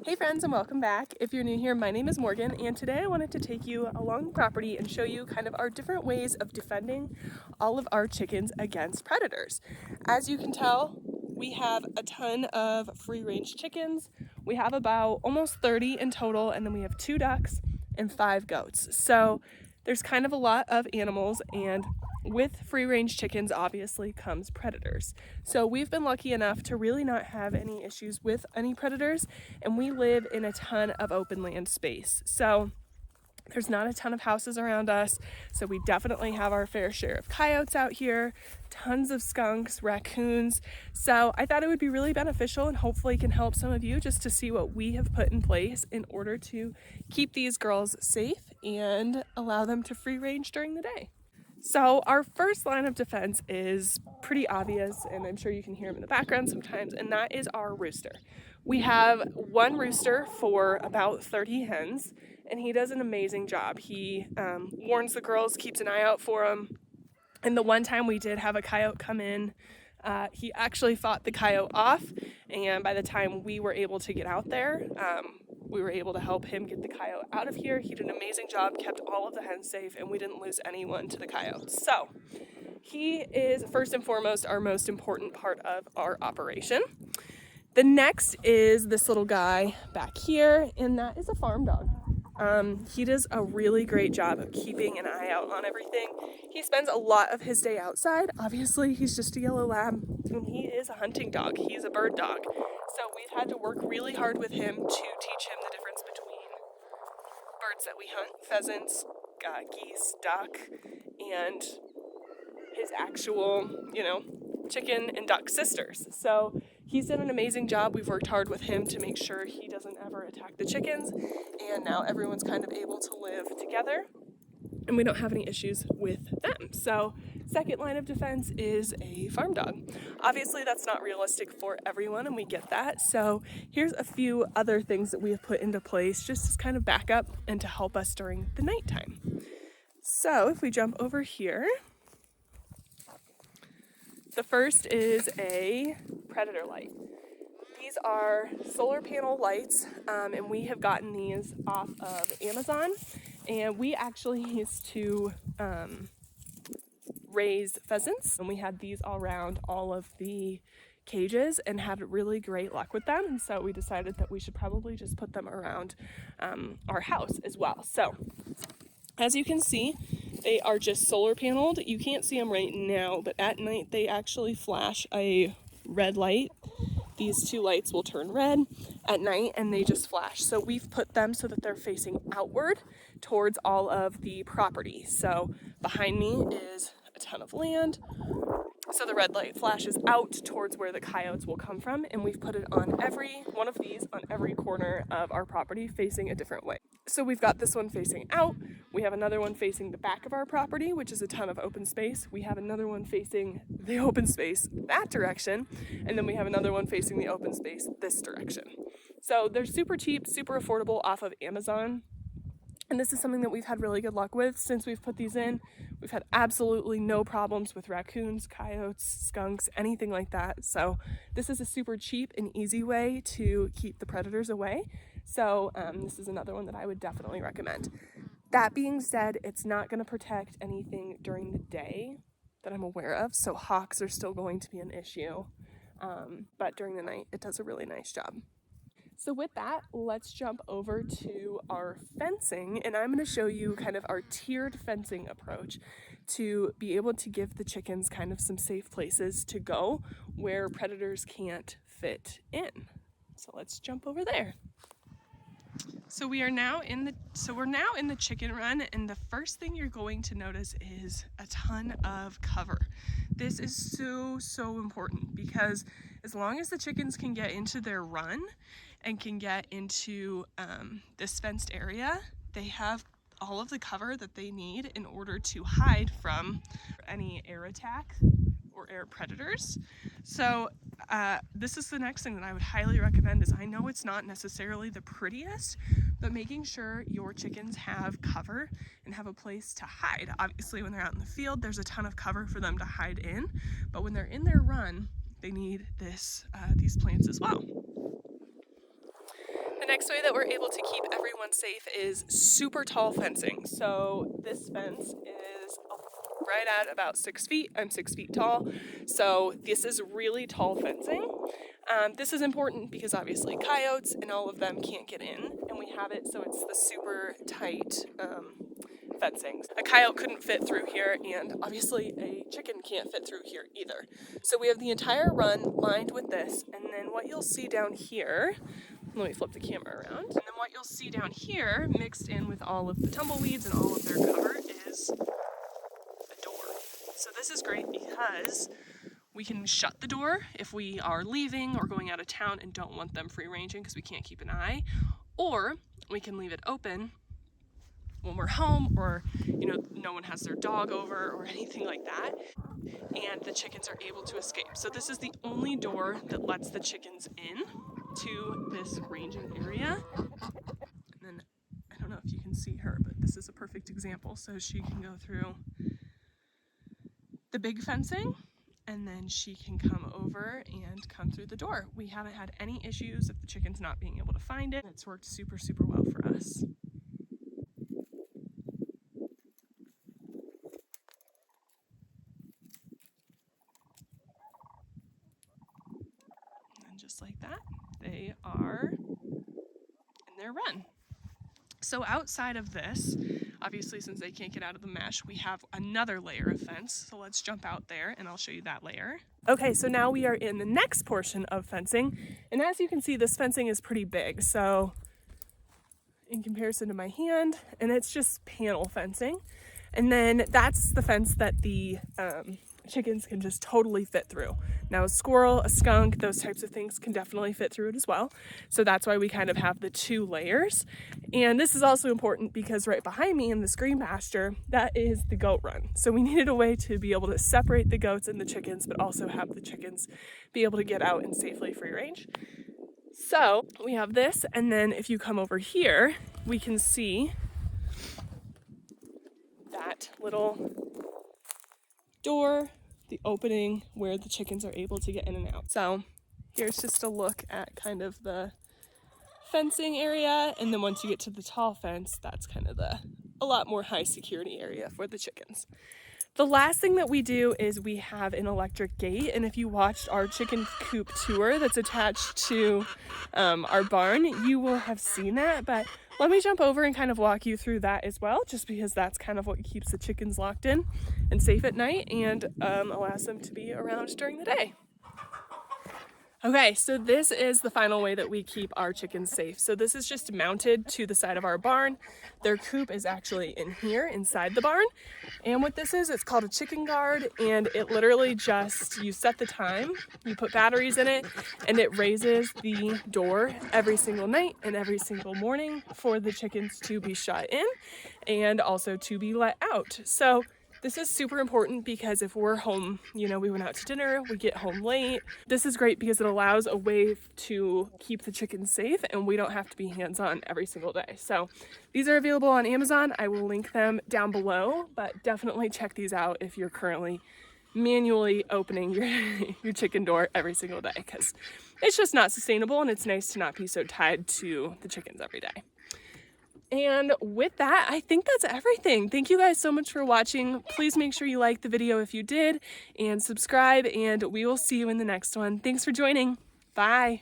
Hey friends, and welcome back. If you're new here, my name is Morgan, and today I wanted to take you along the property and show you kind of our different ways of defending all of our chickens against predators. As you can tell, we have a ton of free-range chickens. We have about almost 30 in total, and then we have 2 ducks and 5 goats. So there's kind of a lot of animals, and with free-range chickens obviously comes predators. So we've been lucky enough to really not have any issues with any predators, and we live in a ton of open land space. So there's not a ton of houses around us, so we definitely have our fair share of coyotes out here, tons of skunks, raccoons. So I thought it would be really beneficial and hopefully can help some of you just to see what we have put in place in order to keep these girls safe and allow them to free range during the day. So our first line of defense is pretty obvious, and I'm sure you can hear him in the background sometimes, and that is our rooster. We have one rooster for about 30 hens, and he does an amazing job. He warns the girls, keeps an eye out for them, and the one time we did have a coyote come in, he actually fought the coyote off, and by the time we were able to get out there, we were able to help him get the coyote out of here. He did an amazing job, kept all of the hens safe, and we didn't lose anyone to the coyotes. So he is first and foremost our most important part of our operation. The next is this little guy back here, and that is a farm dog. He does a really great job of keeping an eye out on everything. He spends a lot of his day outside. Obviously, he's just a yellow lab, and he is a hunting dog. He's a bird dog. So we've had to work really hard with him to teach him the difference between birds that we hunt, pheasants, geese, duck, and his actual, chicken and duck sisters. So he's done an amazing job. We've worked hard with him to make sure he doesn't ever attack the chickens, and now everyone's kind of able to live together and we don't have any issues with them. So second line of defense is a farm dog. Obviously that's not realistic for everyone, and we get that. So here's a few other things that we have put into place just as kind of backup and to help us during the nighttime. So if we jump over here, the first is a predator light. These are solar panel lights, and we have gotten these off of Amazon, and we actually used to raise pheasants, and we had these all around all of the cages and had really great luck with them, and so we decided that we should probably just put them around our house as well. So as you can see, they are just solar paneled. You can't see them right now, but at night they actually flash a red light. These 2 lights will turn red at night and they just flash. So we've put them so that they're facing outward towards all of the property. So behind me is a ton of land. So the red light flashes out towards where the coyotes will come from, and we've put it on every one of these on every corner of our property facing a different way. So we've got this one facing out, we have another one facing the back of our property, which is a ton of open space. We have another one facing the open space that direction, and then we have another one facing the open space this direction. So they're super cheap, super affordable off of Amazon. And this is something that we've had really good luck with since we've put these in. We've had absolutely no problems with raccoons, coyotes, skunks, anything like that. So this is a super cheap and easy way to keep the predators away. So this is another one that I would definitely recommend. That being said, it's not going to protect anything during the day that I'm aware of. So hawks are still going to be an issue. But during the night, it does a really nice job. So with that, let's jump over to our fencing, and I'm going to show you kind of our tiered fencing approach to be able to give the chickens kind of some safe places to go where predators can't fit in. So let's jump over there. So we're now in the chicken run, and the first thing you're going to notice is a ton of cover. This is so important because as long as the chickens can get into their run and can get into this fenced area, they have all of the cover that they need in order to hide from any air attack or air predators. So this is the next thing that I would highly recommend. Is I know it's not necessarily the prettiest, but making sure your chickens have cover and have a place to hide. Obviously when they're out in the field, there's a ton of cover for them to hide in, but when they're in their run, they need these plants as well. The next way that we're able to keep everyone safe is super tall fencing. So this fence is right at about 6 feet. I'm 6 feet tall, so this is really tall fencing. This is important because obviously coyotes and all of them can't get in, and we have it so it's the super tight fencing. A coyote couldn't fit through here, and obviously a chicken can't fit through here either. So we have the entire run lined with this, and then what you'll see down here, let me flip the camera around, and then what you'll see down here mixed in with all of the tumbleweeds and all of their cover is a door. So this is great because we can shut the door if we are leaving or going out of town and don't want them free ranging because we can't keep an eye, or we can leave it open when we're home, or no one has their dog over or anything like that, and the chickens are able to escape. So this is the only door that lets the chickens in to this ranging area. And then I don't know if you can see her, but this is a perfect example. So she can go through the big fencing, and then she can come over and come through the door. We haven't had any issues of the chickens not being able to find it. It's worked super, super well for us. And just like that, they are in their run. So outside of this, obviously since they can't get out of the mesh, we have another layer of fence. So let's jump out there and I'll show you that layer. Okay, so now we are in the next portion of fencing. And as you can see, this fencing is pretty big. So in comparison to my hand, and it's just panel fencing. And then that's the fence that the chickens can just totally fit through. Now a squirrel, a skunk, those types of things can definitely fit through it as well. So that's why we kind of have the two layers. And this is also important because right behind me in this green pasture, that is the goat run. So we needed a way to be able to separate the goats and the chickens, but also have the chickens be able to get out and safely free range. So we have this, and then if you come over here, we can see that little door, the opening where the chickens are able to get in and out. So here's just a look at kind of the fencing area, and then once you get to the tall fence, that's kind of a lot more high security area for the chickens. The last thing that we do is we have an electric gate, and if you watched our chicken coop tour that's attached to our barn, you will have seen that, but let me jump over and kind of walk you through that as well, just because that's kind of what keeps the chickens locked in and safe at night and allows them to be around during the day. Okay, so this is the final way that we keep our chickens safe. So this is just mounted to the side of our barn. Their coop is actually in here inside the barn. And what this is, it's called a chicken guard, and it literally just, you set the time, you put batteries in it, and it raises the door every single night and every single morning for the chickens to be shut in and also to be let out. So this is super important because if we're home, we went out to dinner, we get home late. This is great because it allows a way to keep the chickens safe and we don't have to be hands-on every single day. So these are available on Amazon. I will link them down below, but definitely check these out if you're currently manually opening your chicken door every single day, because it's just not sustainable and it's nice to not be so tied to the chickens every day. And with that, I think that's everything. Thank you guys so much for watching. Please make sure you like the video if you did and subscribe, and we will see you in the next one. Thanks for joining. Bye.